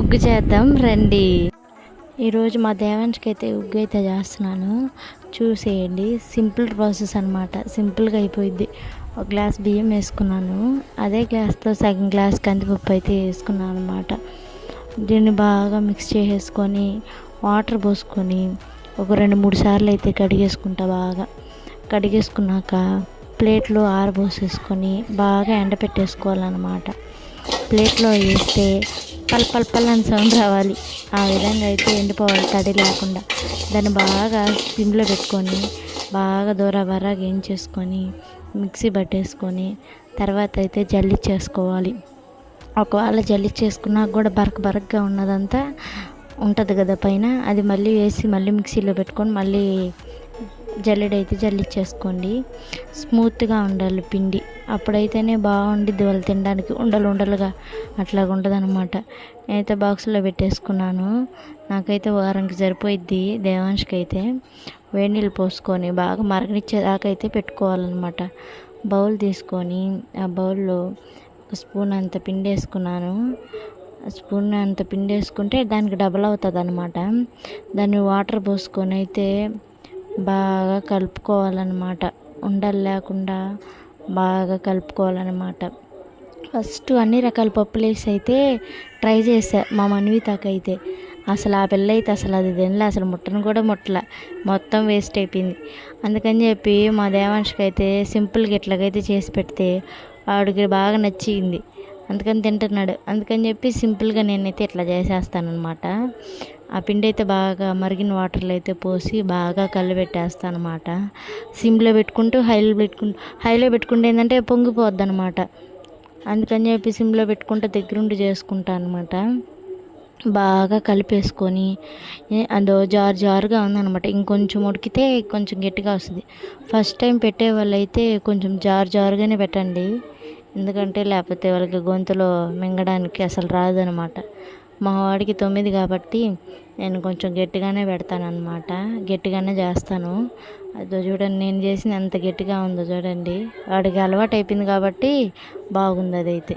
ఉగ్గు చేద్దాం రండి. ఈరోజు మా దేవాన్ష్కి అయితే ఉగ్గు అయితే చేస్తున్నాను, చూసేయండి. సింపుల్ ప్రాసెస్ అనమాట, సింపుల్గా అయిపోయింది. ఒక గ్లాస్ బియ్యం వేసుకున్నాను, అదే గ్లాస్తో సగం గ్లాస్ కందిపప్పు అయితే వేసుకున్నాను అనమాట. దీన్ని బాగా మిక్స్ చేసేసుకొని వాటర్ పోసుకొని ఒక 2-3 సార్లు అయితే కడిగేసుకుంటా. బాగా కడిగేసుకున్నాక ప్లేట్లో ఆరబోసేసుకొని బాగా ఎండపెట్టేసుకోవాలన్నమాట. ప్లేట్లో వేస్తే పల్ అని సౌండ్ రావాలి, ఆ విధంగా అయితే ఎండిపోవాలి తడి లేకుండా. దాన్ని బాగా సిమ్లో పెట్టుకొని బాగా దూరబరాగా వేయించేసుకొని మిక్సీ పట్టేసుకొని తర్వాత అయితే జల్లిచ్చేసుకోవాలి. ఒకవేళ జల్లిచ్చేసుకున్నాక కూడా బరకగా ఉన్నదంతా ఉంటుంది కదా పైన, అది మళ్ళీ వేసి మళ్ళీ మిక్సీలో పెట్టుకొని మళ్ళీ జల్లెడైతే జల్లిచ్చేసుకోండి. స్మూత్గా ఉండాలి పిండి, అప్పుడైతేనే బాగుండిద్ది వాళ్ళు తినడానికి. ఉండలుగా అట్లాగా ఉంటుంది అనమాట. నేనైతే బాక్స్లో పెట్టేసుకున్నాను, నాకైతే వారానికి సరిపోయిద్ది. దేవాన్ష్కి అయితే వేడి నీళ్ళు పోసుకొని బాగా మరగనిచ్చేదాకా అయితే పెట్టుకోవాలన్నమాట. బౌల్ తీసుకొని ఆ బౌల్లో ఒక స్పూన్ అంత పిండి వేసుకున్నాను. స్పూన్ అంత పిండి వేసుకుంటే దానికి డబల్ అవుతుంది అనమాట. దాన్ని వాటర్ పోసుకొని అయితే బాగా కలుపుకోవాలన్నమాట. ఉండలు లేకుండా బాగా కలుపుకోవాలన్నమాట. ఫస్ట్ అన్ని రకాల పప్పులు వేసి అయితే ట్రై చేసా మా మన్వితకైతే. అసలు ఆ పిల్ల అయితే అసలు అది తినలే, అసలు ముట్టను కూడా ముట్టలే, మొత్తం వేస్ట్ అయిపోయింది. అందుకని చెప్పి మా దేవాన్ష్కి అయితే సింపుల్గా ఇట్లాగైతే చేసి పెడితే వాడికి బాగా నచ్చింది, అందుకని తింటున్నాడు. అందుకని చెప్పి సింపుల్గా నేనైతే ఇట్లా చేసేస్తానమాట. ఆ పిండి అయితే బాగా మరిగిన వాటర్లో అయితే పోసి బాగా కలిపెట్టేస్తాను అనమాట. సిమ్లో పెట్టుకుంటూ హైలో పెట్టుకుంటే ఏంటంటే పొంగిపోద్ది అనమాట. అందుకని చెప్పి సిమ్లో పెట్టుకుంటూ దగ్గరుండి చేసుకుంటాను అనమాట. బాగా కలిపేసుకొని అదో జారుగా ఉందన్నమాట. ఇంకొంచెం ఉడికితే కొంచెం గట్టిగా వస్తుంది. ఫస్ట్ టైం పెట్టే వాళ్ళైతే కొంచెం జారుగానే పెట్టండి, ఎందుకంటే లేకపోతే వాళ్ళకి గొంతులో మింగడానికి అసలు రాదనమాట. మా వాడికి 9 కాబట్టి నేను కొంచెం గట్టిగానే పెడతానమాట, గట్టిగానే చేస్తాను. అదో చూడండి, నేను చేసిన ఎంత గట్టిగా ఉందో చూడండి. వాడికి అలవాటు అయిపోయింది కాబట్టి బాగుంది అదైతే.